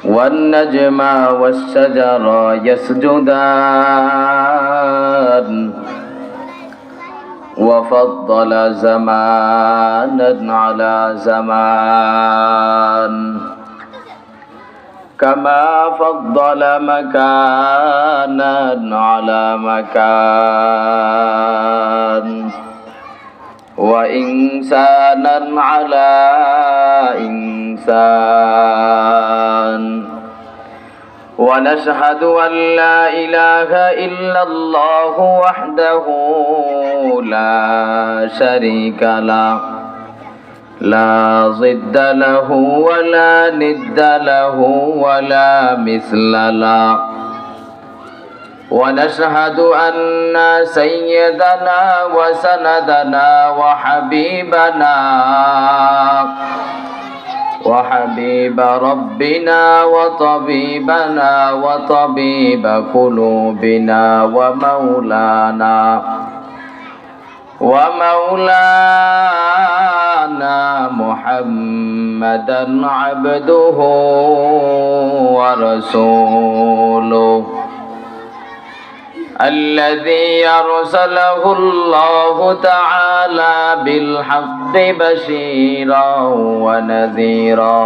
والنجم والشجر يسجدان وفضل زمانا على زمان كما فضل مكانا على مكان وإنسانا على إنسان ونشهد أن لا إله إلا الله وحده لا شريك له لا ضد له ولا ند له ولا مثل له ونشهد أن سيدنا وسندنا وحبيب ربنا وطبيبنا وطبيب قلوبنا ومولانا محمدا عبده ورسوله الذي أرسله الله تعالى بالحق بشيرا ونذيرا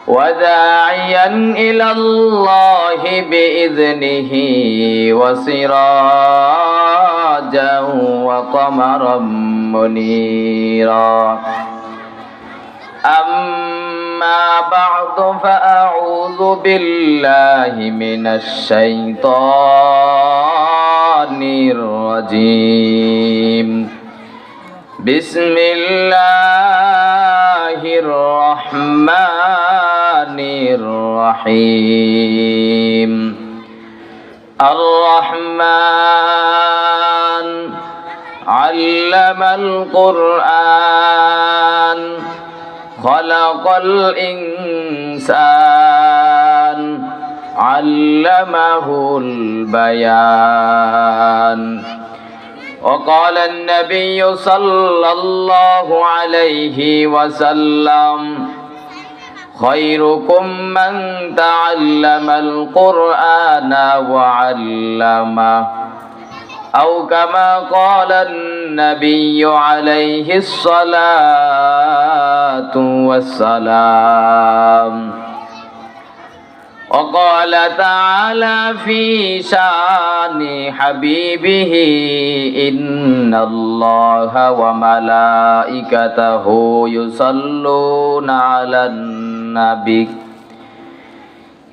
وداعيا إلى الله بإذنه وسراجا وقمرا منيرا أما بعد فأعوذ بالله من الشيطان الرجيم بسم الله الرحمن الرحيم الرحمن علم القرآن خلق الإنسان علمه البيان وقال النبي صلى الله عليه وسلم خيركم من تعلم القرآن وعلمه أو كما قال النبي عليه الصلاة والسلام وقال تعالى في شان حبيبه إن الله وملائكته يصلون على النبي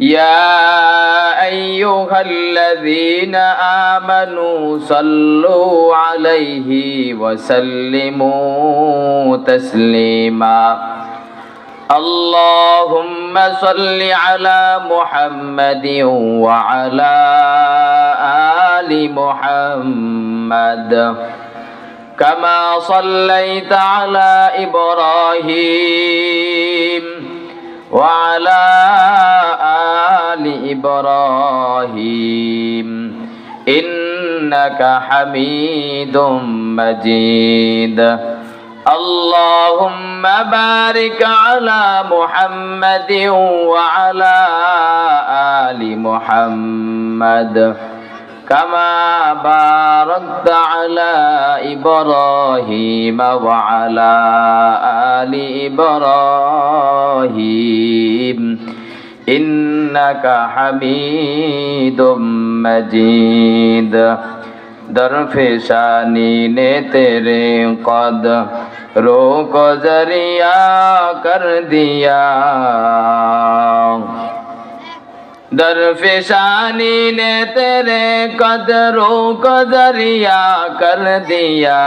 يا أيها الذين آمنوا صلوا عليه وسلموا تسليما اللهم صل على محمد وعلى آل محمد كما صليت على إبراهيم وعلى آل إبراهيم إنك حميد مجيد اللهم بارك على محمد وعلى آل محمد كما باركت على إبراهيم وعلى آل إبراهيم إنك حميد مجيد درفشانی نے تیرے قدروں کو ذریعہ کر دیا درفشانی نے تیرے قدروں کو ذریعہ کر دیا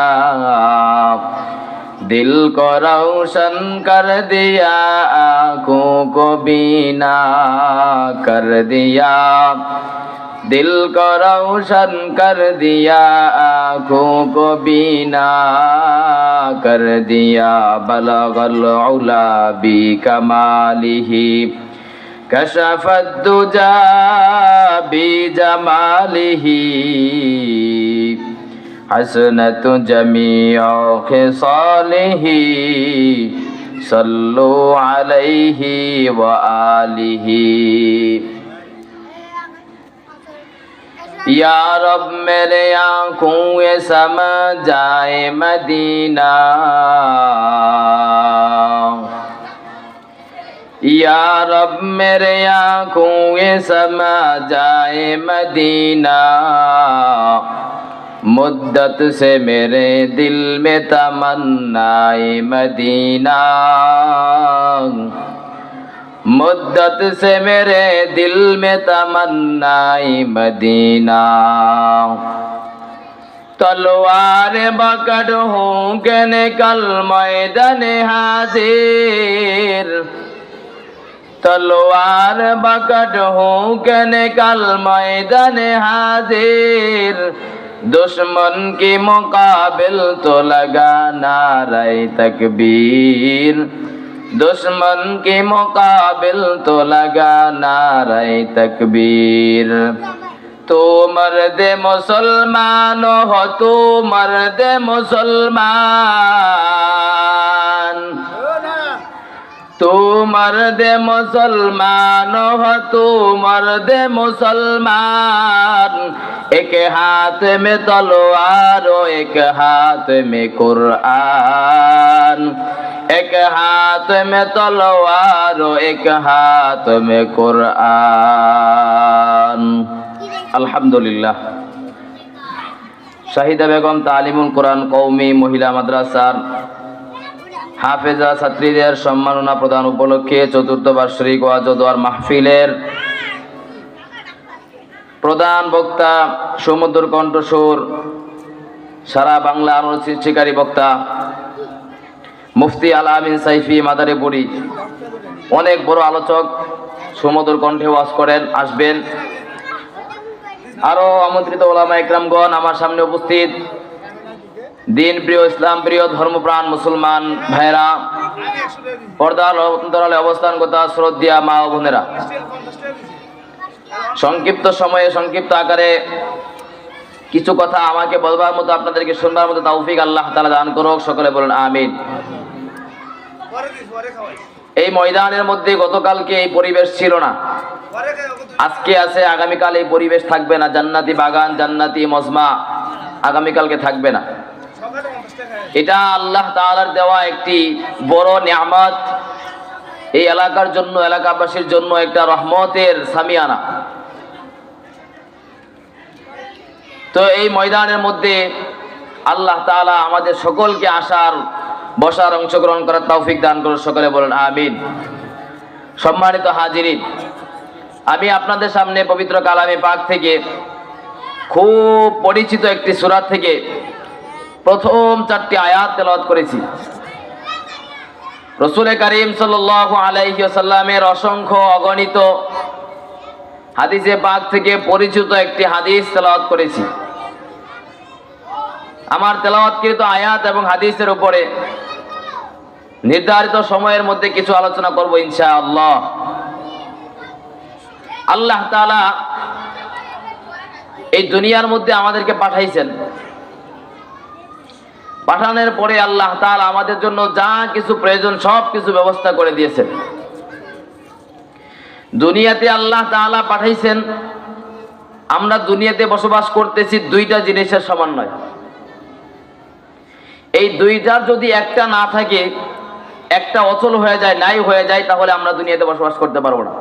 دل کو روشن کر دیا آنکھوں کو بینا کر دیا दिल को रोशन कर दिया आँखों को बीना कर दिया बलगल उला बी कमालिही कशफत दुजा बी जमालिही हसनत जमीअ खिसालिही सल्लु अलैहि व आलिहि। या रब मेरे आँखों ये समझ जाए मदीना, या रब मेरे आँखों ये समझ जाए मदीना। मुद्दत से मेरे दिल में तमन्नाए मदीना, मुद्दत से मेरे दिल में तमन्नाए मदीना। तलवार पकड़ हूँ के निकल मैदान हाजिर, तलवार पकड़ हूँ के निकल मैदान हाजिर। दुश्मन के मुकाबिल तो लगा नारे तकबीर, दुश्मन के मुकाबिल तो लगा नारे तकबीर। तो मर्द मुसलमान हो, तो मर्द मुसलमान, तू मर्द मुसलमान हो, तू मर्द मुसलमान। एक हाथ में तलवार और एक हाथ में कुरान, एक हाथ में तलवार और एक हाथ में कुरान। আলহামদুলিল্লাহ। শাহিদা বেগম তালিমুল কোরআন কওমি মহিলা মাদ্রাসার হাফেজা ছাত্রীদের সম্মাননা প্রদান উপলক্ষে চতুর্থ বার্ষিক ওয়াজ ও দোয়ার মাহফিলের প্রধান বক্তা, সমুদ্র কণ্ঠস্বর, সারা বাংলা আলোর সৃষ্টিকারী বক্তা মুফতি আল আমিন সাইফি মাদারীপুরি, অনেক বড় আলোচক, সমুদ্র কণ্ঠে ওয়াজ করেন, আসবেন। আরো আমন্ত্রিত ওলামা ইকরামগণ, আমার সামনে উপস্থিত দিন প্রিয়, ইসলাম প্রিয়, ধর্মপ্রাণ মুসলমান ভাইরা, পর্দার অন্তরালে অবস্থানগত শ্রদ্ধা মা ও বোনেরা, সংক্ষিপ্ত সময়ে সংক্ষিপ্ত আকারে কিছু কথা আমাকে বলবার মতো, আপনাদেরকে শুনবার মতো তৌফিক আল্লাহ তাআলা দান করুক। সকলে বলেন আমিন। এই ময়দানের মধ্যে গতকালকে এই পরিবেশ ছিল না, আজকে আছে, আগামীকাল এই পরিবেশ থাকবে না। জান্নাতি বাগান, জান্নাতি মজমা আগামীকালকে থাকবে না। এটা আল্লাহ তাআলার দেওয়া একটি বড় নিয়ামত, এই এলাকার জন্য, এলাকাবাসীর জন্য একটা রহমতের সামিয়ানা। তো এই ময়দানের মধ্যে আল্লাহ তাআলা আমাদের সকলকে আসার, বসার, অংশগ্রহণ করার তৌফিক দান করুন। সকলে বলেন আমিন। সম্মানিত হাজিরিন, আমি আপনাদের সামনে পবিত্র কালামে পাক থেকে খুব পরিচিত একটি সূরা থেকে প্রথম 4টি আয়াত তেলাওয়াত করেছি। রাসূল করিম সাল্লাল্লাহু আলাইহি ওয়াসাল্লামের অসংখ্য অগণিত হাদিসে পাক থেকে পরিচিত একটি হাদিস তেলাওয়াত করেছি। আমার তেলাওয়াতকৃত আয়াত এবং হাদিসের উপরে নির্ধারিত সময়ের মধ্যে কিছু আলোচনা করব ইনশাআল্লাহ। আল্লাহ তাআলা এই দুনিয়ার মধ্যে আমাদেরকে পাঠাইছেন, পাঠানোর পরে আল্লাহ তাআলা আমাদের জন্য যা কিছু প্রয়োজন সব কিছু ব্যবস্থা করে দিয়েছেন। দুনিয়াতে আল্লাহ তাআলা পাঠাইছেন, আমরা দুনিয়াতে বসবাস করতেছি দুইটা জিনিসের সমন্বয়। এই দুইটার যদি একটা না থাকে, একটা অচল হয়ে যায়, নাই হয়ে যায়, তাহলে আমরা দুনিয়াতে বসবাস করতে পারবো না।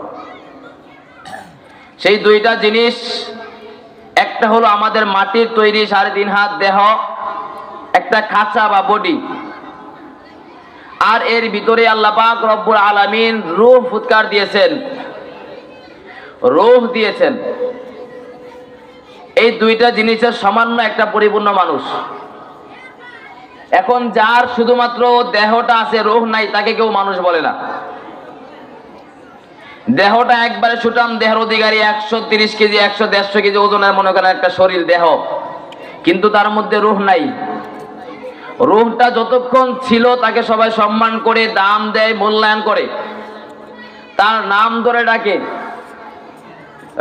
সেই দুইটা জিনিস, একটা হলো আমাদের মাটির তৈরি 3.5 হাত দেহ, একটা খাঁচা বা বডি, আর এর ভিতরে আল্লাহ পাক রব্বুল আলামিন রূহ ফুৎকার দিয়েছেন, রূহ দিয়েছেন। এই দুইটা জিনিসের সমন্বয় একটা পরিপূর্ণ মানুষ। এখন যার শুধুমাত্র দেহটা আছে, রূহ নাই, তাকে কেউ মানুষ বলে না। দেহটা একবারে সুঠাম দেহের অধিকারী, 130 কেজি 100-150 কেজি ওজনের মনে করেন একটা শরীর দেহ, কিন্তু তার মধ্যে রূহ নাই। রূহটা যতক্ষণ ছিল তাকে সবাই সম্মান করে, দাম দেয়, মূল্যায়ন করে, তার নাম ধরে ডাকে।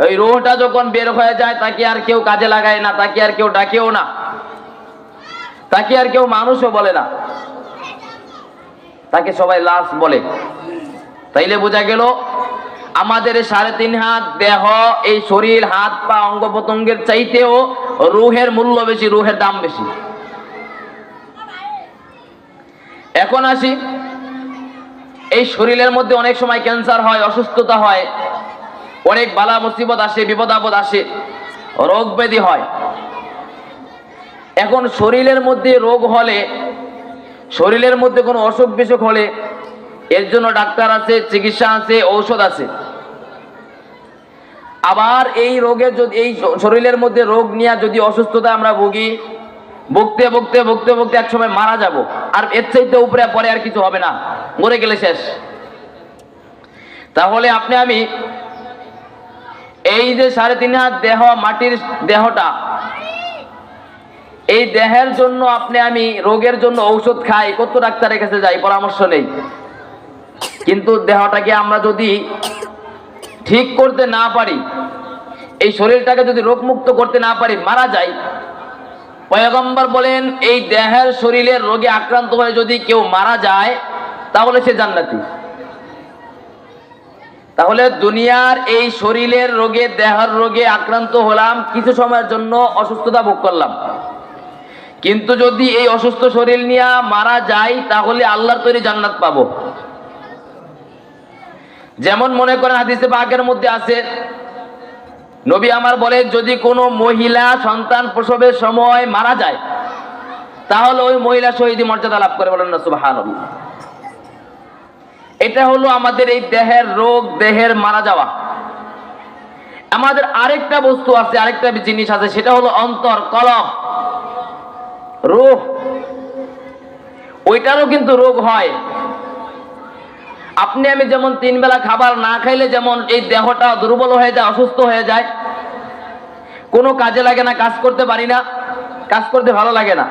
ওই রূহটা যখন বের হয়ে যায় তাকে আর কেউ কাজে লাগায় না, তাকে আর কেউ ডাকেও না, তাকে আর কেউ মানুষও বলে না। তাকে সবাই লাশ বলে। তাইলে বোঝা গেল আমাদের 3.5 হাত দেহ, এই শরীর, হাত পা, অঙ্গ প্রত্যঙ্গের চাইতেও রুহের মূল্য বেশি, রুহের দাম বেশি। এখন আসি, এই শরীরের মধ্যে অনেক সময় ক্যান্সার হয়, অসুস্থতা হয়, অনেক বালা মুসিবত আসে, বিপদ আপদ আসে, রোগ ব্যাধি হয়। এখন শরীরের মধ্যে রোগ হলে, শরীরের মধ্যে কোনো অসুখ বিসুখ হলে এর জন্য ডাক্তার আছে, চিকিৎসা আছে, ঔষধ আছে। আবার এই রোগের যদি, এই শরীরের মধ্যে রোগ নিয়ে যদি অসুস্থতা আমরা ভুগি, ভুগতে ভুগতে ভুগতে ভুগতে এক সময় মারা যাব, আর এর চাইতে উপরে পরে আর কিছু হবে না, মরে গেলে শেষ। তাহলে আপনি আমি এই যে 3.5 হাত দেহ, মাটির দেহটা, এই দেহের জন্য আপনি আমি রোগের জন্য ঔষধ খাই, কত ডাক্তারের কাছে যাই, পরামর্শ নেই। কিন্তু দেহটাকে আমরা যদি ঠিক করতে না পারি, এই শরীরটাকে যদি রোগমুক্ত করতে না পারি, মারা যায়। পয়গম্বর বলেন, এই দেহের শরীরের রোগে আক্রান্ত হয়ে যদি কেউ মারা যায় তাহলে সে জান্নাতি। তাহলে দুনিয়ার এই শরীরের রোগে, দেহের রোগে আক্রান্ত হলাম, কিছু সময়ের জন্য অসুস্থতা ভোগ করলাম, কিন্তু যদি এই অসুস্থ শরীর নিয়ে মারা যায় তাহলে আল্লাহর তৈরি জান্নাত পাবো। যেমন মনে করেন হাদিসে পাকের মধ্যে আছে, নবী আমার বলেন, যদি কোনো মহিলা সন্তান প্রসবের সময় মারা যায় তাহলে ওই মহিলা শহীদ মর্যাদা লাভ করে। বলেন না সুবহানাল্লাহ। এটা হলো আমাদের এই দেহের রোগ, দেহের মারা যাওয়া। আমাদের আরেকটা বস্তু আছে, আরেকটা জিনিস আছে, সেটা হলো অন্তর, কলব, রূহ। ওইটারও কিন্তু রোগ হয়। আপনি আমি যেমন 3 বেলা খাবার না খাইলে যেমন এই দেহটা দুর্বল হয়ে যায়, অসুস্থ হয়ে যায়, কোনো কাজে লাগে না, কাজ করতে পারি না, কাজ করতে ভালো লাগে না,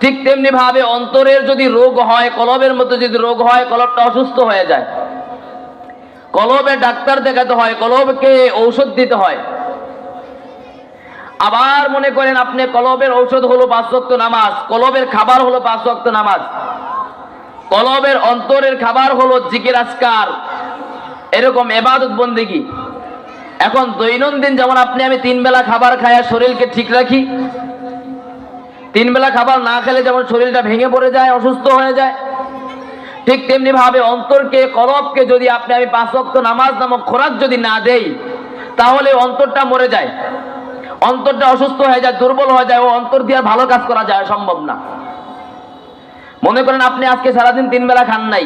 ঠিক তেমনি ভাবে অন্তরের যদি রোগ হয়, কলবের মধ্যে যদি রোগ হয়, কলবটা অসুস্থ হয়ে যায়, কলবে ডাক্তার দেখাতে হয়, কলবকে ঔষধ দিতে হয়। আবার মনে করেন আপনি কলবের ঔষধ হলো 5 ওয়াক্ত নামাজ, কলবের খাবার হলো 5 ওয়াক্ত নামাজ, কলবের অন্তরের খাবার হলো জিকির আজকার, এরকম ইবাদত বন্দেগী। এখন দৈনন্দিন যেমন আপনি আমি 3 বেলা খাবার খায়া শরীরকে ঠিক রাখি, 3 বেলা খাবার না খেলে যেমন শরীরটা ভেঙে পড়ে যায়, অসুস্থ হয়ে যায়, ঠিক তেমনি ভাবে অন্তরকে, কলবকে যদি আপনি আমি 5 ওয়াক্ত নামাজ নামক খোরাক যদি না দেই তাহলে অন্তরটা মরে যায়, অন্তরটা অসুস্থ হয়ে যায়, দুর্বল হয়ে যায়, ও অন্তর দিয়ে ভালো কাজ করা যায় সম্ভব না। মনে করেন আপনি আজকে সারাদিন 3 বেলা খান নাই,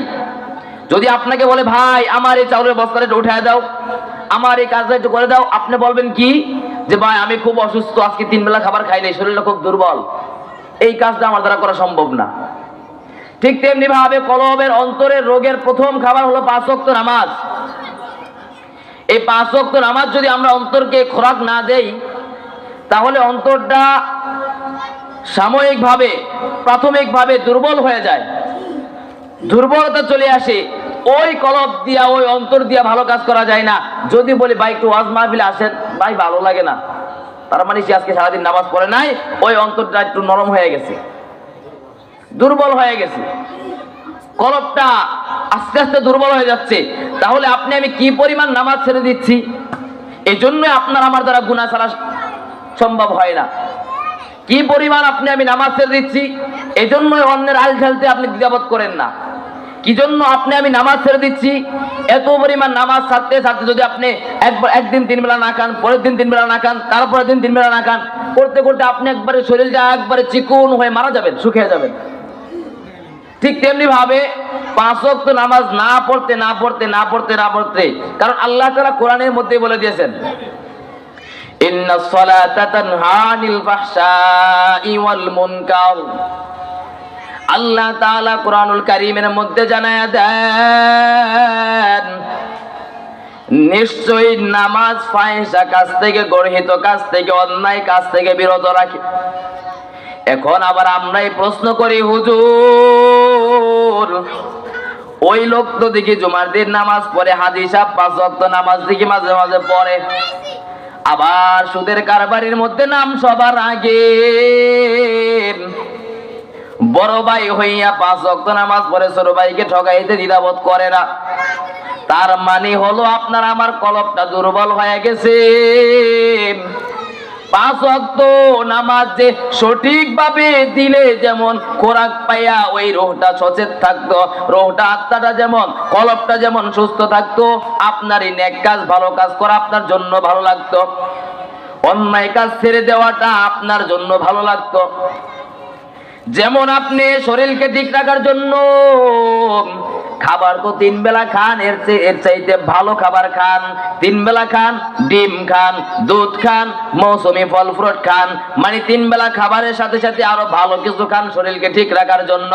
যদি আপনাকে বলে ভাই আমার এই চাউলের বস্তাটা একটু উঠায় দাও, আমার এই কাজটা একটু করে দাও, আপনি বলবেন কি যে ভাই আমি খুব অসুস্থ, আজকে 3 বেলা খাবার খাই নাই, শরীরটা খুব দুর্বল, এই কাজটা আমার দ্বারা করা সম্ভব না। ঠিক তেমনি ভাবে কলবের অন্তরের রোগের প্রথম খাবার হলো 5 ওয়াক্ত নামাজ। এই 5 ওয়াক্ত নামাজ যদি আমরা অন্তরকে খোরাক না দেই তাহলে অন্তরটা সাময়িকভাবে, প্রাথমিকভাবে দুর্বল হয়ে যায়, দুর্বলতা চলে আসে, ওই কলব দিয়া, ওই অন্তর দিয়া ভালো কাজ করা যায় না। যদি বলি ভাই একটু ওয়াজ মাহফিলে আসেন, ভাই ভালো লাগে না, তার মানে সে আজকে সারাদিন নামাজ পড়ে নাই, ওই অন্তরটা একটু নরম হয়ে গেছে, দুর্বল হয়ে গেছে, কলবটা আস্তে আস্তে দুর্বল হয়ে যাচ্ছে। তাহলে আপনি আমি কি পরিমাণ নামাজ ছেড়ে দিচ্ছি, এই জন্য আপনার আমার দ্বারা গুনাহ ছাড়া সম্ভব হয় না। কি পরিমাণ আপনি আমি নামাজ ছেড়ে দিচ্ছি, এই জন্যই অন্যের আল ঢালতে আপনি দ্বিধাবোধ করেন না। কি জন্য আপনি আমি নামাজ ছেড়ে দিচ্ছি, এত পরিমাণ নামাজ ছাড়তে ছাড়তে যদি আপনি একদিন 3 বেলা না খান, পরের দিন 3 বেলা না খান, তারপরের দিন 3 বেলা না খান, করতে করতে আপনি একবারে শরীরটা একবারে চিকন হয়ে মারা যাবেন, শুকিয়ে যাবেন। ঠিক তেমনি ভাবে 5 ওয়াক্ত নামাজ না পড়তে না পড়তে না পড়তে না পড়তে, কারণ আল্লাহ তাআলা কোরআনের মধ্যে বলে দিয়েছেন, ইন্নাস সালাতা তানহা আনিল ফাহশাই ওয়াল মুনকার। আল্লাহ তাআলা কোরআনুল কারীমের মধ্যে জানায়া দেন, নিশ্চয়ই নামাজ ফাহিশা কাজ থেকে, গর্হিত কাজ থেকে, অন্যায় কাজ থেকে বিরত রাখে। এখন আবার আমরাই প্রশ্ন করি, হুজুর ওই লোক তো দেখি জুমার দিন নামাজ পড়ে, হাদিস 5 ওয়াক্ত নামাজ দেখি মাঝে মাঝে পড়ে, আবার সুদের কারবারির মধ্যে নাম সবার আগে, বড় ভাই হইয়া 5 ওয়াক্ত নামাজ পড়ে ছোট ভাইকে ঠকাইতে দ্বিধাবোধ করে না, তার মানে হলো আপনার আমার কলবটা দুর্বল হয়ে গেছে। 5 ওয়াক্ত নামাজ যে সঠিকভাবে দিলে যেমন খোরাক পাইয়া ওই রোহটা সচেত থাকতো, রোহটা আত্মাটা যেমন কলবটা যেমন সুস্থ থাকতো, আপনার এই নেক কাজ ভালো কাজ করা আপনার জন্য ভালো লাগতো, অন্যায় কাজ ছেড়ে দেওয়াটা আপনার জন্য ভালো লাগতো। যেমন আপনি শরীরকে ঠিক রাখার জন্য খাবার তো 3 বেলা খান, এর চাইতে ভালো খাবার খান। 3 বেলা খান, ডিম খান, দুধ খান, মৌসুমী ফল ফ্রুট খান, মানে 3 বেলা খাবারের সাথে সাথে আরো ভালো কিছু খান শরীরকে ঠিক রাখার জন্য।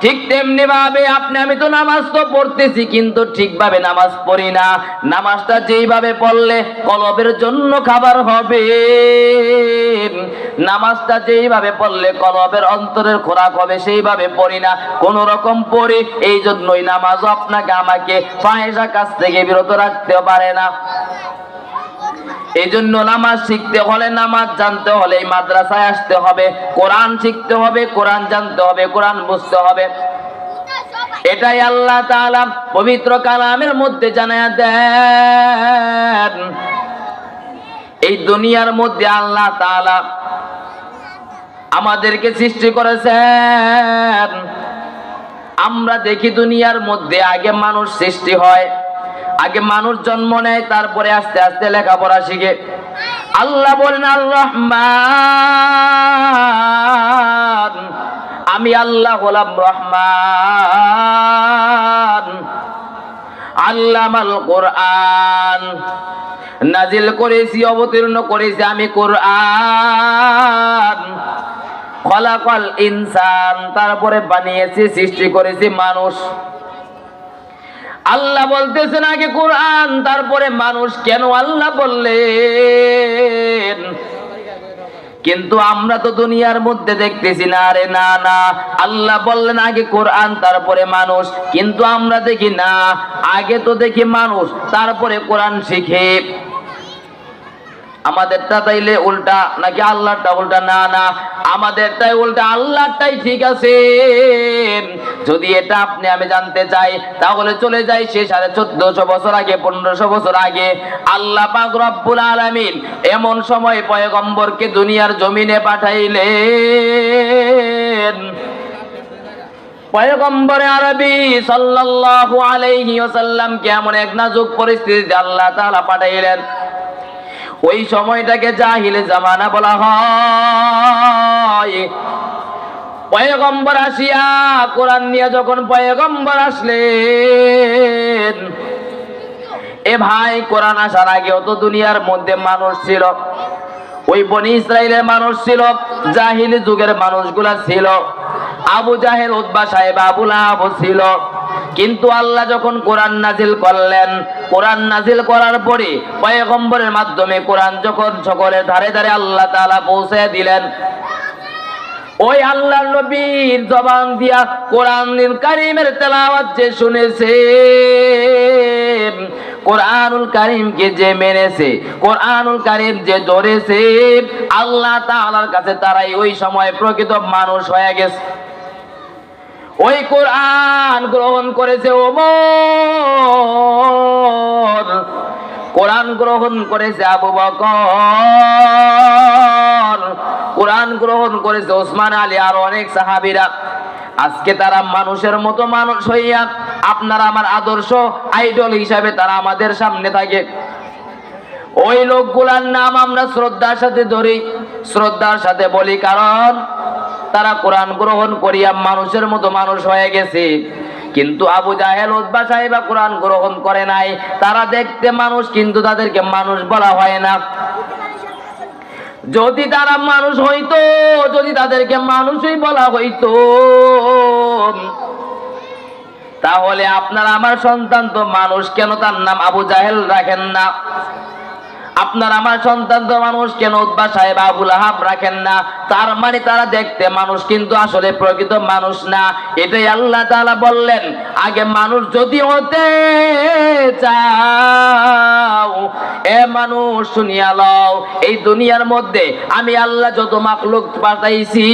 ঠিক তেমনি ভাবে আমি তো নামাজ তো পড়তেছি কিন্তু ঠিকভাবে নামাজ পড়ি না। নামাজটা যেইভাবে পড়লে কলবের জন্য খাবার হবে, নামাজটা যেইভাবে পড়লে কলবের অন্তরের খোরাক হবে সেইভাবে পড়ি না, কোন রকম পড়ি। এই জন্যই নামাজও আপনাকে আমাকে ফাহিশা কাজ থেকে বিরত রাখতে পারে না। এই জন্য নামাজ শিখতে হলে, নামাজ জানতে হলে এই মাদ্রাসায় আসতে হবে, কোরআন শিখতে হবে, কোরআন জানতে হবে, কোরআন বুঝতে হবে। এটাই আল্লাহ তাআলা পবিত্র কালামের মধ্যে জানায়া দেন। এই দুনিয়ার মধ্যে আল্লাহ তাআলা আমাদেরকে সৃষ্টি করেছেন। আমরা দেখি দুনিয়ার মধ্যে আগে মানুষ সৃষ্টি হয়, আগে মানুষ জন্ম নেয়, তারপরে আস্তে আস্তে লেখাপড়া শিখে। আল্লাহ বলেন আর রহমান, আমি আল্লাহ হলাম রহমান। আল্লামাল কোরআন, নাজিল করেছি, অবতীর্ণ করেছি আমি কোরআন। খলাকাল ইনসান, তারপরে বানিয়েছি, সৃষ্টি করেছি মানুষ। আল্লাহ বলতেছেন আগে কোরআন তারপরে মানুষ, কেন আল্লাহ বললেন? কিন্তু আমরা তো দুনিয়ার মধ্যে দেখতেছি না, আরে না না, আল্লাহ বললেন আগে কোরআন তারপরে মানুষ, কিন্তু আমরা দেখি না, আগে তো দেখি মানুষ তারপরে কোরআন শিখে। আমাদেরটা তাইলে উল্টা নাকি আল্লাহটা উল্টা? না না, আমাদেরটাই উল্টা, আল্লাহটাই ঠিক আছে। যদি এটা আমি জানতে চাই তাহলে চলে যাই সে 1450 বছর আগে, 1500 বছর আগে। আল্লাহ পাক রব্বুল আলামিন এমন সময় পয়গম্বরকে দুনিয়ার জমিনে পাঠাইলেন। পয়গম্বরে আরবি সাল্লাল্লাহু আলাইহি ওয়াসাল্লামকে এমন এক নাজুক পরিস্থিতিতে আল্লাহ তাআলা পাঠাইলেন। ওই সময়টাকে জাহিলে জামানা বলা হয়। পয়গম্বর আসিয়া কোরআন নিয়ে যখন পয়গম্বর আসলেন, এ ভাই কোরআন আসার আগেও তো দুনিয়ার মধ্যে মানুষ ছিল, ওই বনি ইসরাইলের মানুষ ছিল, জাহিলি যুগের মানুষগুলা ছিল, আবু জাহেল, উতবা, সাইবা, আবু লাহাব ছিল। কিন্তু আল্লাহ যখন কোরআন নাজিল করলেন, কোরআন নাজিল করার পরে পয়গম্বরের মাধ্যমে কোরআন যখন সকলের ধারে ধারে আল্লাহ তাআলা পৌঁছে দিলেন, ওই আল্লাহর নবীর জবান দিয়া কোরআনুল কারীমের তেলাওয়াত যে শুনেছে, কোরআনুল কারীমকে যে মেনেছে, কোরআনুল কারীম যে ধরেছে, আল্লাহ তাআলার কাছে তারাই ওই সময় প্রকৃত মানুষ হয়ে গেছে। ওই কোরআন গ্রহণ করেছে ওমর, কোরআন গ্রহণ করেছে আবু বকর, কোরআন গ্রহণ করেছে ওসমান, আলী, আর অনেক সাহাবীরা। আজকে তারা মানুষের মতো মানুষ হইয়া আপনার আমার আদর্শ আইডল হিসাবে তারা আমাদের সামনে থাকে। ওই লোকগুলার নাম আমরা শ্রদ্ধার সাথে ধরি, শ্রদ্ধার সাথে বলি, কারণ তারা কোরআন গ্রহণ করিয়া মানুষের মতো মানুষ হয়ে গেছে। কিন্তু আবু জাহেল, উতবা, সাইবা কোরআন গ্রহণ করে নাই, তারা দেখতে মানুষ কিন্তু তাদেরকে মানুষ বলা হয় না। যদি তারা মানুষ হইতো, যদি তাদেরকে মানুষই বলা হইতো, তাহলে আপনার আমার সন্তান তো মানুষ, কেন তার নাম আবু জাহেল রাখেন না? আপনার আমার সন্তান তো মানুষ, কেন উতবা, সাইবা, আবু লাহাব রাখেন না? তার মানে তারা দেখতে মানুষ কিন্তু আসলে প্রকৃত মানুষ না। এটাই আল্লাহ তাআলা বললেন, আগে মানুষ যদি হতে চাও, এ মানুষ শুনিয়া লও, এই দুনিয়ার মধ্যে আমি আল্লাহ যত মাখলুক পাঠাইছি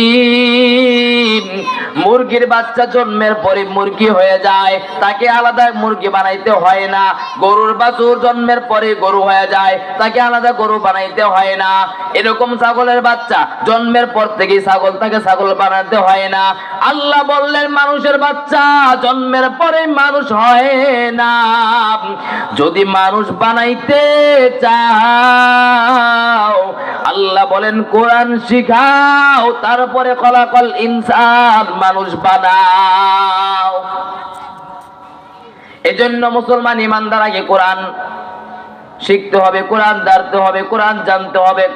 মুরগির বাচ্চা জন্মের পরে মুরগি হয়ে যায়, তাকে আলাদা মুরগি বানাইতে হয় না। গরুর বাছুর জন্মের পরে গরু হয়ে যায়, তাকে আলাদা গরু বানাইতে হয় না। এরকম ছাগলের বাচ্চা জন্মের পর থেকে ছাগল, তাকে ছাগল বানাতে হয় না। আল্লাহ বললেন মানুষের বাচ্চা জন্মের পরে মানুষ হয় না। যদি মানুষ বানাইতে চাও, আল্লাহ বলেন কোরআন শিখাও, তারপরে খলাকল ইনসান, মানুষ বানাও। এজন্য মুসলমান ইমানদার আগে কোরআন শিখতে হবে, কোরআন জানতে হবে, কোরআন জানতে হবে।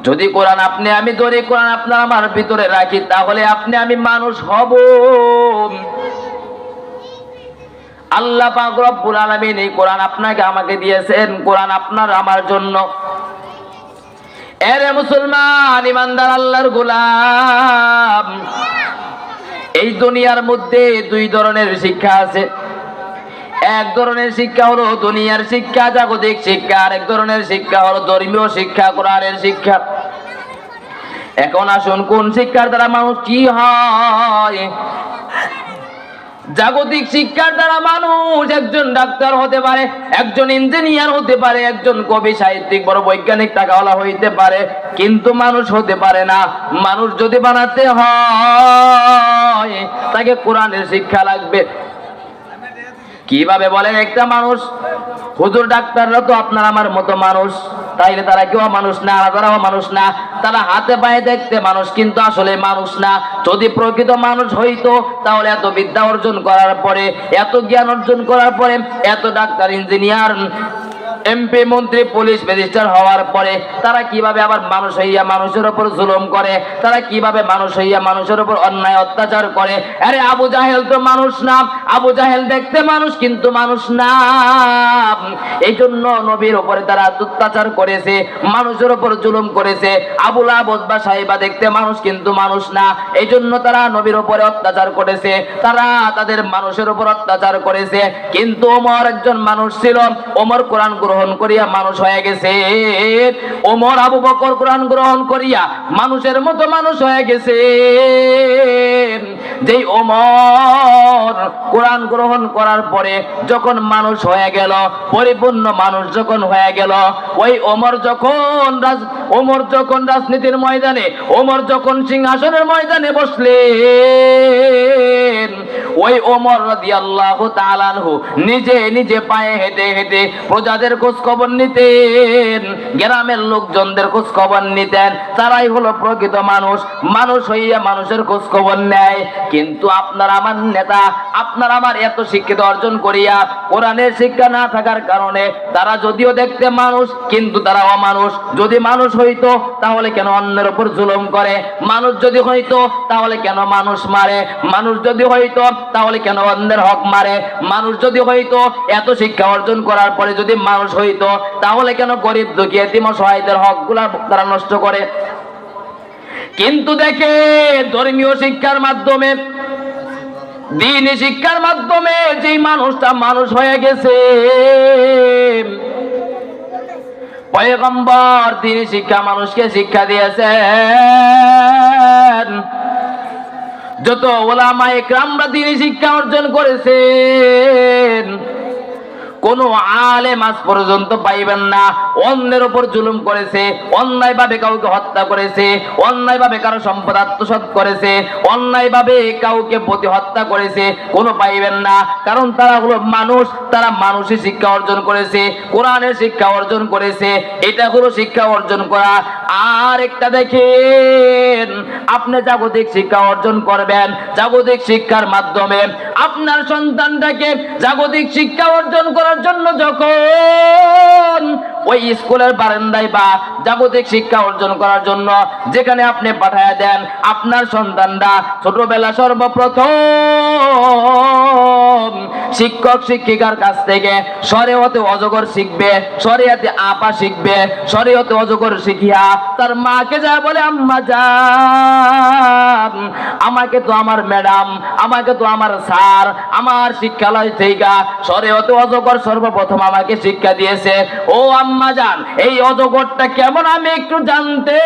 যদি কোরআন আপনি আমি ধরে, কোরআন আপনার আমার ভিতরে রাখি, তাহলে আপনি আমি মানুষ হব। আল্লাহ পাক রব্বুল আলামিন এই কোরআন আপনাকে আমাকে দিয়েছেন, কোরআন আপনার আমার জন্য। এরে মুসলমান ইমানদার আল্লাহর গোলাম, এই দুনিয়ার মধ্যে দুই ধরনের শিক্ষা আছে। এক ধরনের শিক্ষা হলো দুনিয়ার শিক্ষা, জাগতিক শিক্ষা। আরেক ধরনের শিক্ষা হলো ধর্মীয় শিক্ষা, কোরআনের শিক্ষা। এখন আসুন, কোন শিক্ষার দ্বারা মানুষ কি হয়? জাগতিক শিক্ষার দ্বারা মানুষ একজন ডাক্তার হতে পারে, একজন ইঞ্জিনিয়ার হতে পারে, একজন কবি, সাহিত্যিক, বড় বৈজ্ঞানিক, টাকাওয়ালা হইতে পারে, কিন্তু মানুষ হতে পারে না। মানুষ যদি বানাতে হয়, তাকে কোরআনের শিক্ষা লাগবে। কিভাবে বলেন? একটা মানুষ, হুজুর ডাক্তাররা তো আপনার আমার মতো মানুষ, তাইলে তারা কেউ মানুষ না? তারাও মানুষ না। তারা হাতে পায়ে দেখতে মানুষ, কিন্তু আসলে মানুষ না। যদি প্রকৃত মানুষ হইতো, তাহলে এত বিদ্যা অর্জন করার পরে, এত জ্ঞান অর্জন করার পরে, এত ডাক্তার, ইঞ্জিনিয়ার, এমপি, মন্ত্রী, পুলিশ, ম্যাজিস্ট্রেট হওয়ার পরে তারা কিভাবে আবার মানুষ হইয়া মানুষের উপর জুলুম করে? তারা কিভাবে মানুষ হইয়া মানুষের উপর অন্যায় অত্যাচার করে? আরে আবু জাহেল তো মানুষ না, আবু জাহেল দেখতে মানুষ কিন্তু মানুষ না। এই জন্য নবীর উপরে তারা অত্যাচার করেছে, মানুষের উপর জুলুম করেছে। আবু লাহাব, উতবা, সাইবা দেখতে মানুষ কিন্তু মানুষ না, এই জন্য তারা নবীর উপরে অত্যাচার করেছে, তারা তাদের মানুষের উপর অত্যাচার করেছে। কিন্তু ওমর একজন মানুষ ছিল, ওমর কোরআন গ্রহণ করিয়া মানুষ হয়ে গেছে। ওমর, আবু বকর কোরআন গ্রহণ করিয়া মানুষের মতো মানুষ হয়ে গেছে। যেই ওমর কোরআন গ্রহণ করার পরে যখন মানুষ হয়ে গেল, পরিপূর্ণ মানুষ যখন হয়ে গেল, ওই ওমর যখন রাজনীতির ময়দানে, ওমর যখন সিংহাসনের ময়দানে বসলেন, ওই ওমর রাদিয়াল্লাহু তাআলা আনহু নিজে নিজে পায়ে হেঁটে হেঁটে প্রজাদের খোঁজ খবর নিতেন, গ্রামের লোকজনদের খোঁজ খবর নিতেন। তারাই হলো প্রকৃত মানুষ, মানুষ হইয়া মানুষের খোঁজ খবর নেয়। কিন্তু আপনার আমার নেতা, আপনার আমার এত শিক্ষিত অর্জন করিয়া কোরআনের শিক্ষা না থাকার কারণে তারা যদিও দেখতে মানুষ, কিন্তু তারা অমানুষ। যদি মানুষ হইতো, তাহলে কেন অন্যের উপর জুলুম করে? মানুষ যদি হইতো, তাহলে কেন মানুষ মারে? মানুষ যদি হইতো, তাহলে কেন অন্যের হক মারে? মানুষ যদি হইতো, এত শিক্ষা অর্জন করার পরে যদি মানুষ হইতো, তাহলে কেন গরিব, দুঃখী, এতিম, অসহায়দের হকগুলা তারা নষ্ট করে? কিন্তু দেখে, ধর্মীয় শিক্ষার মাধ্যমে, দ্বীনি শিক্ষার মাধ্যমে যেই মানুষটা মানুষ হয়ে গেছে, পয়গম্বর দ্বীনি শিক্ষা মানুষকে শিক্ষা দিয়েছেন। যত ওলামায়ে কেরামরা দ্বীনি শিক্ষা অর্জন করেছেন, কোন আলেম আজ পর্যন্ত পাইবেন না অন্যের উপর জুলুম করেছে, অন্যায়ভাবে কাউকে হত্যা করেছে, অন্যায়ভাবে কারো সম্পদ আত্মসাৎ করেছে, অন্যায়ভাবে কাউকে প্রতি হত্যা করেছে, কোনো পাইবেন না। কারণ তারা হলো মানুষ, তারা মানুষের শিক্ষা অর্জন করেছে, কোরআনের শিক্ষা অর্জন করেছে। এটা হলো শিক্ষা অর্জন করা। আর একটা দেখেন, আপনি জাগতিক শিক্ষা অর্জন করবেন, জাগতিক শিক্ষার মাধ্যমে আপনার সন্তানটাকে জাগতিক শিক্ষা অর্জন করার জন্য যখন ওই স্কুলের বারান্দায় বা জাগতিক শিক্ষা অর্জন করার জন্য যেখানে আপনি পাঠায় দেন, আপনার সন্তানরা ছোটবেলা সর্বপ্রথম শিক্ষক শিক্ষিকার কাছ থেকে শরীয়তে অজগর শিখবে, শরীয়তে আপা শিখবে, শরীয়তে অজগর শিখিয়া তার মাকে যায় বলে, আম্মা জান, আমাকে তো আমার ম্যাডাম, আমাকে তো আমার স্যার আমার শিক্ষালয় থেকে শরীয়তে অজগর সর্বপ্রথম আমাকে শিক্ষা দিয়েছে। ও আম্মা জান, এই অজগরটা কেমন আমি একটু জানতে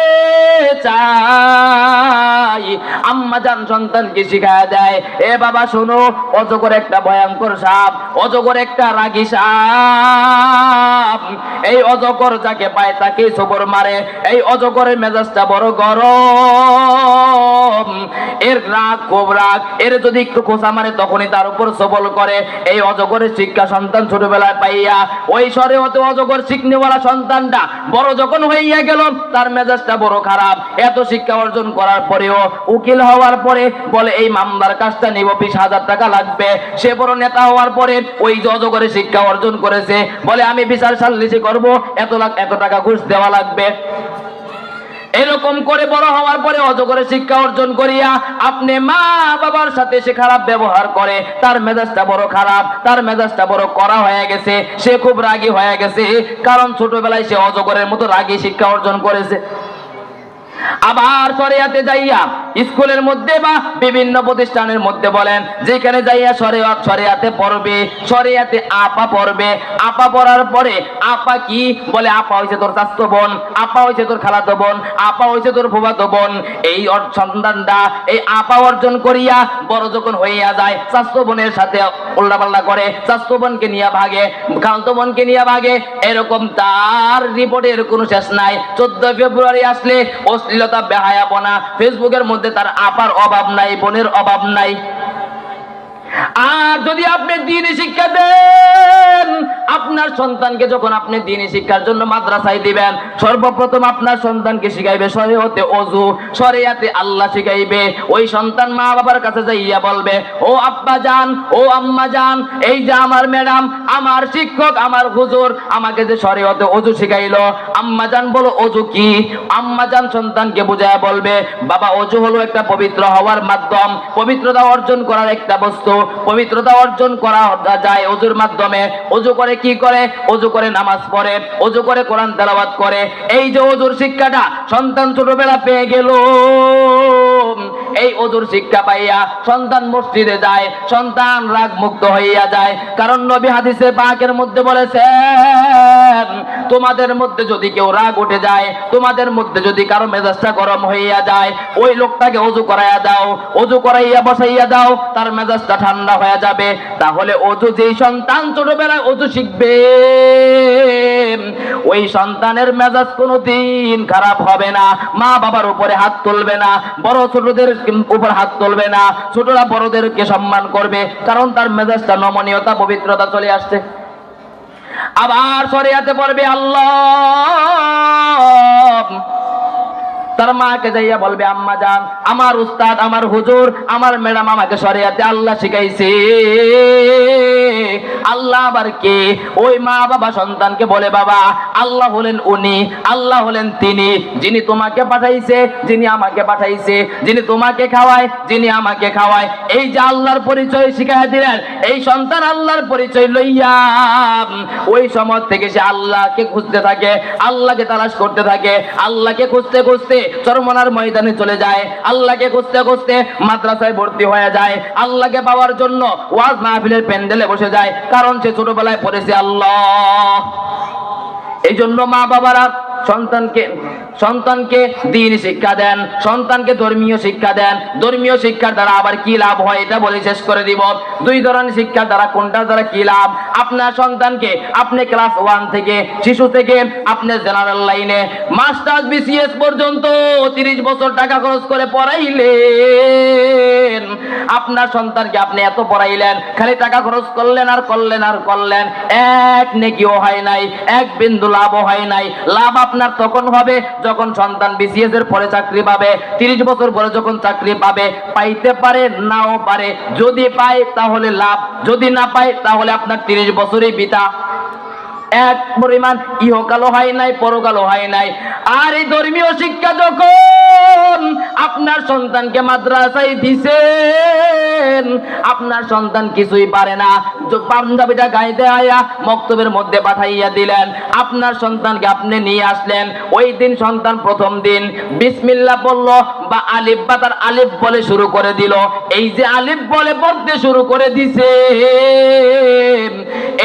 চাই। আম্মা জান সন্তানকে শিখায় দেয়, এ বাবা শোনো, অজগর একটা ভয়ঙ্কর সাপ, অজগর একটা রাগী সাপ। এই অজগর যাকে পায় তাকে সবর মারে। এই অজগরের মেজাজটা বড় গরম, এর রাগ খুব রাগ, এর যদি একটু খোঁচা মারে তখনই তার উপর সবল করে। এই অজগরের শিক্ষা সন্তান ছোটবেলায় পাইয়া ওই শরীয়তে অজগর শিখনেওয়ালা সন্তানটা বড় যখন হইয়া গেল তার মেজাজটা বড় খারাপ। এত শিক্ষা অর্জন করার পরেও উকিল হওয়ার পরে বলে এই মামলার কাজটা নিব, 20,000 টাকা লাগবে। সে বড় নেতা হওয়ার পরে ওই যে অজগরের শিক্ষা অর্জন করেছে বলে আমি বিচার সালিসি করব, এত টাকা ঘুষ দেওয়া লাগবে। এরকম করে বড় হওয়ার পরে অজগরের শিক্ষা অর্জন করিয়া আপনি মা বাবার সাথে সে খারাপ ব্যবহার করে, তার মেজাজটা বড় খারাপ, তার মেজাজটা বড় কড়া হয়ে গেছে, সে খুব রাগী হয়ে গেছে, কারণ ছোটবেলায় সে অজগরের মতো রাগী শিক্ষা অর্জন করেছে। আবার শরিয়াতে যাইয়া স্কুলের মধ্যে বা বিভিন্ন প্রতিষ্ঠানের মধ্যে বলেন, যেখানে যাইয়া শরিয়াতে পড়বে, শরিয়াতে আপা পড়বে। আপা পড়ার পরে আপা কি বলে, আপা হইছে তোর চাচাতো বোন, আপা হইছে তোর খালাতো বোন, আপা হইছে তোর ফুফাতো বোন। এই সন্তানটা এই আপা অর্জন করিয়া বড় যখন হইয়া যায় চাচাতো বোনের সাথে উল্টাপাল্টা করে, চাচাতো বোনকে নিয়ে ভাগে, খালাতো বোনকে নিয়ে ভাগে। এরকম তার রিপোর্টের কোনো শেষ নাই। 14 ফেব্রুয়ারি আসলে অশ্লীলতা, বেহায়াপনা, ফেসবুকের মধ্যে তার আপার অভাব নাই, বোনের অভাব নাই। আর যদি আপনি দ্বীনি শিক্ষা দেন, আপনার সন্তানকে যখন আপনি দ্বীনি শিক্ষার জন্য মাদ্রাসায় দিবেন, সর্বপ্রথম আপনার সন্তানকে শিখাইবে শরীয়তে ওযু, শরীয়তে আল্লাহ শিখাইবে। ওই সন্তান মা বাবার কাছে যাইয়া বলবে, ও আব্বা জান, ও আম্মা জান, এই যে আমার ম্যাডাম, আমার শিক্ষক, আমার হুজুর আমাকে যে শরীয়তে ওযু শিখাইলো। আম্মা জান বলো ওযু কি? আম্মা জান সন্তানকে বুঝায় বলবে, বাবা ওযু হলো একটা পবিত্র হওয়ার মাধ্যম, পবিত্রতা অর্জন করার একটা বস্তু। পবিত্রতা অর্জন করা যায় ওযুর মাধ্যমে। ওযু করে কি করে? ওযু করে নামাজ পড়ে, ওযু করে কোরআন তেলাওয়াত করে। এই যে ওযুর শিক্ষাটা সন্তান ছোটবেলা পেয়ে গেল, এই ওযুর শিক্ষা পাইয়া সন্তান মসজিদে যায়, সন্তান রাগ মুক্ত হইয়া যায়। কারণ নবী হাদিসে পাকের মধ্যে বলেছেন, তোমাদের মধ্যে যদি কেউ রাগ উঠে যায়, তোমাদের মধ্যে যদি কারো মেজাজটা গরম হইয়া যায়, ওই লোকটাকে ওযু করাইয়া দাও, ওযু করাইয়া বসাইয়া দাও, তার মেজাজটা ঠান্ডা হয়ে যাবে। তাহলে ওযু যেই সন্তান ছোটবেলায় ওযু শিখবে, ওই সন্তানের মেজাজ কোনোদিন খারাপ হবে না, মা বাবার উপরে হাত তুলবে না, বড় ছোটদের উপর হাত তুলবে না, ছোটরা বড়দেরকে সম্মান করবে, কারণ তার মেজাজটা নমনীয়তা, পবিত্রতা চলে আসছে। আবার শরিয়াতে পড়বে আল্লাহ, তার মাকে যাইয়া বলবে, আম্মা জান, আমার উস্তাদ, আমার হুজুর, আমার ম্যাডাম আমাকে শরিয়াতে আল্লাহ শিখাইছে। আল্লাহ আবার কে? ওই মা বাবা সন্তানকে বলে, বাবা আল্লাহ হলেন উনি, আল্লাহ হলেন তিনি, যিনি তোমাকে পাঠাইছে, যিনি আমাকে পাঠাইছে, যিনি তোমাকে খাওয়ায়, যিনি আমাকে খাওয়ায়। এই যে আল্লাহর পরিচয় শিখাইয়া দিলেন, এই সন্তান আল্লাহর পরিচয় লইয়া ওই সময় থেকে সে আল্লাহকে খুঁজতে থাকে, আল্লাহকে তালাশ করতে থাকে, আল্লাহকে খুঁজতে খুঁজতে চরমনার ময়দানে চলে যায়, আল্লাহকে খুঁজতে খুঁজতে মাদ্রাসায় ভর্তি হয়ে যায়, আল্লাহকে পাওয়ার জন্য ওয়াজ মাহফিলের প্যান্ডেলে বসে যায়, কারণ সে ছোটবেলায় পড়েছে আল্লাহ। এই জন্য মা বাবারা সন্তানকে দ্বীনি শিক্ষা দেন, সন্তানকে ধর্মীয় শিক্ষা দেন। ধর্মীয় শিক্ষার দ্বারা আবার কি লাভ হয় এটা বলে শেষ করে দিব। 2 ধরনের শিক্ষার দ্বারা কোনটার দ্বারা কি লাভ? আপনার সন্তানকে আপনি ক্লাস 1 থেকে, শিশু থেকে আপনি জেনারেল লাইনে মাস্টার্স বিসিএস পর্যন্ত 30 বছর টাকা খরচ করে পড়াইলেন। আপনার সন্তানকে আপনি এত পড়াইলেন, খালি টাকা খরচ করলেন আর করলেন আর করলেন, এক নেকিও হয় নাই, এক বিন্দু লাভও হয় নাই। লাভ আপনার তখন হবে যখন সন্তান বিসিএস এর পরে চাকরি পাবে, 30 বছর পরে যখন চাকরি পাবে, পাইতে পারে নাও পারে, যদি পায় তাহলে লাভ, যদি না পায় তাহলে আপনার 30 বছরই বিতা। এক পরিমাণ ইহকালও হয় নাই, পরকালও হয় নাই। আর এই ধর্মীয় শিক্ষা যখন আপনার সন্তানকে মাদ্রাসায় দিছেন, আপনার সন্তান কিছুই পারে না, পাঞ্জাবিটা গাইতে আয়া মক্তবের মধ্যে পাঠাইয়া দিলেন। আপনার সন্তানকে আপনি নিয়ে আসলেন। ওই দিন সন্তান প্রথম দিন বিসমিল্লাহ বলল বা আলিফ বা তার আলিফ বলে শুরু করে দিল। এই যে আলিফ বলে পড়তে শুরু করে দিছে,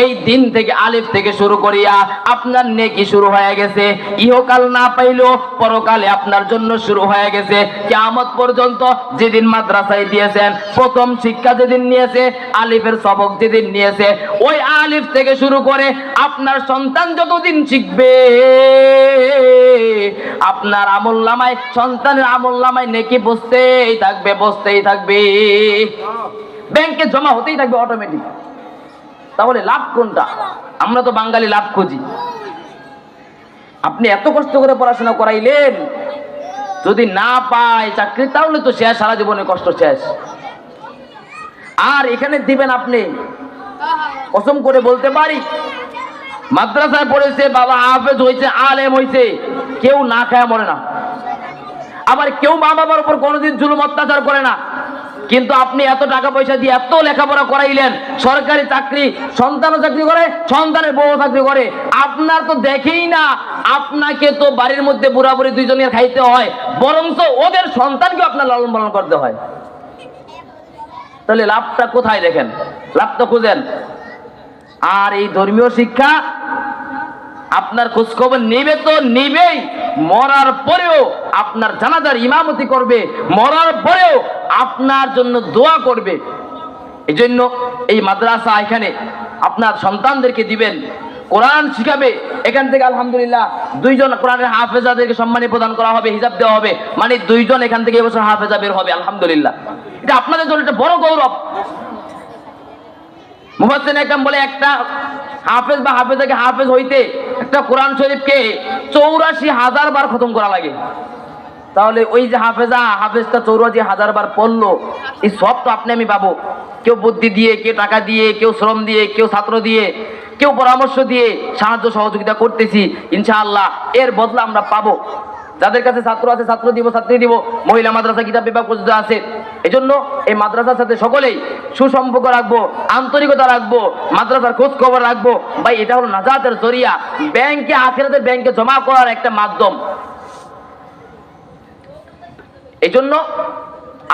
এই দিন থেকে আলিফ থেকে শুরু করিয়া আপনার নেকি শুরু হয়ে গেছে। ইহকাল না পাইলেও পরকালে আপনার জন্য শুরু হয়ে গেছে। কিয়ামত পর্যন্ত যেদিন মাদ্রাসায় দিয়েছেন, প্রথম শিক্ষা যেদিন নিয়েছে, আলিফের সবক যেদিন নিয়েছে, ওই আলিফ থেকে শুরু করে আপনার সন্তান যতদিন শিখবে, আপনার আমলনামায়, সন্তানের আমলনামায় নেকি বসতেই থাকবে, বসতেই থাকবে, ব্যাংকে জমা হতেই থাকবে অটোমেটিক। তাহলে লাভ কোনটা? আমরা তো বাঙালি লাভ খুঁজি। আপনি এত কষ্ট করে পড়াশোনা করাইলেন, যদি না পায় চাকরি তাহলে তো শেষ, সারা জীবনের কষ্ট শেষ। আর এখানে দিবেন আপনি, কসম করে বলতে পারি, মাদ্রাসায় পড়েছে, বাবা হাফেজ হয়েছে, আলেম হয়েছে, কেউ না খায় মরে না। আবার কেউ মা বাবার উপর কোনোদিন জুলুম অত্যাচার করে না। কিন্তু আপনি এত টাকা পয়সা দিয়ে এত লেখাপড়া করাইলেন, সরকারি চাকরি, সন্তানও চাকরি করে, সন্তানের বউ চাকরি করে, আপনার তো দেখেই না। আপনাকে তো বাড়ির মধ্যে বুড়া বুড়ি দুইজনের খাইতে হয়, বরঞ্চ ওদের সন্তানকে আপনার লালন পালন করতে হয়। তাহলে লাভটা কোথায়? দেখেন, লাভ তো খুঁজেন। আর এই ধর্মীয় শিক্ষা আপনার খোঁজখবর নেবে তো নেবেই, মরার পরেও আপনার জানাজার ইমামতি করবে, মরার পরেও আপনার জন্য দোয়া করবে। এই জন্য এই মাদ্রাসা এখানে আপনার সন্তানদেরকে দিবেন, কোরআন শিখাবে। এখান থেকে আলহামদুলিল্লাহ 2 জন কোরআনের হাফেজাদেরকে সম্মানী প্রদান করা হবে, হিসাব দেওয়া হবে, মানে 2 জন এখান থেকে এবছর হাফেজা বের হবে। আলহামদুলিল্লাহ, এটা আপনাদের জন্য একটা বড় গৌরব। মুফাসসির একদম বলে, একটা হাফেজ বা হাফেজাকে হাফেজ হইতে একটা কোরআন শরীফকে 84,000 বার খতম করা লাগে। তাহলে ওই যে হাফেজটা 84,000 বার পড়লো, এই সব তো আপনি আমি পাবো। কেউ বুদ্ধি দিয়ে, কেউ টাকা দিয়ে, কেউ শ্রম দিয়ে, কেউ ছাত্র দিয়ে, কেউ পরামর্শ দিয়ে সাহায্য সহযোগিতা করতেছি। ইনশাআল্লাহ এর বদলা আমরা পাবো। যাদের কাছে ছাত্র আছে ছাত্র দিব, ছাত্রী দিব, মহিলা মাদ্রাসা কিতাব বিভাগ পর্যন্ত আছে। এজন্য এই মাদ্রাসার সাথে সকলেই সুসম্পর্ক রাখবো, আন্তরিকতা রাখবো, মাদ্রাসার খোঁজ খবর রাখবো। ভাই, এটা হলো নাজাতের জরিয়া, ব্যাংকে, আখিরাতের ব্যাংকে জমা করার একটা মাধ্যম। এই জন্য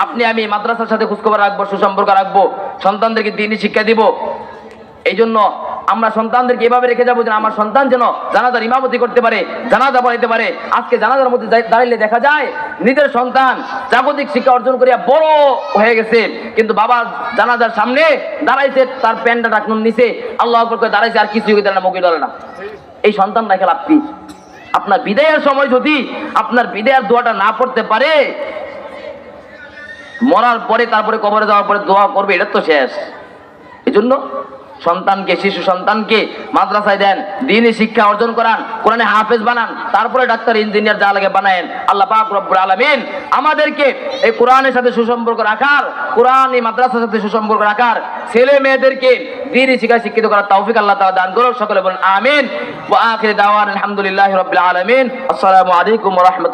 আপনি আমি মাদ্রাসার সাথে খোঁজখবর রাখবো, সুসম্পর্ক রাখবো, সন্তানদেরকে দ্বীনি শিক্ষা দিব। এই জন্য আমরা সন্তানদেরকে এভাবে রেখে যাবো যে আমার সন্তান যেন জানাজার ইমামতি করতে পারে, জানাজা পড়াইতে পারে। আজকে জানাজার মধ্যে দাঁড়াইলে দেখা যায় নিজের সন্তান জাগতিক শিক্ষা অর্জন করিয়া বড় হয়ে গেছে, কিন্তু বাবা জানাজার সামনে দাঁড়াইছে, তার প্যান্টটা টাকনুন নিচে আল্লাহু আকবার করে দাঁড়াইছে, আর কিছুই হইতে না, মুখে ধরে না। এই সন্তান রেখে লাভ কি? আপনার বিদায়ের সময় যদি আপনার বিদায়ের দোয়াটা না পড়তে পারে, মরার পরে তারপরে কবরে যাওয়ার পরে দোয়া করবে, এটা তো শেষ। এই জন্য সন্তানকে, শিশু সন্তানকে মাদ্রাসায় দেন, দ্বীনি শিক্ষা অর্জন করান, কোরআনে হাফেজ বানান, তারপরে ডাক্তার, ইঞ্জিনিয়ার যা লাগে বানায়েন। আল্লাহ পাক রব্বুল আলামিন আমাদেরকে এই কোরআনের সাথে সুসম্পর্ক রাখার, কোরআন এই মাদ্রাসার সাথে সুসম্পর্ক রাখার, ছেলে মেয়েদেরকে দ্বীনি শিক্ষায় শিক্ষিত করার তৌফিক আল্লাহ তাআলা দান করুন। সকলে বলেন আমিন। ওয়া আখির দাওয়ানা আলহামদুলিল্লাহি রাব্বিল আলামিন। আসসালামু আলাইকুম ওয়া রাহমাতুল্লাহ।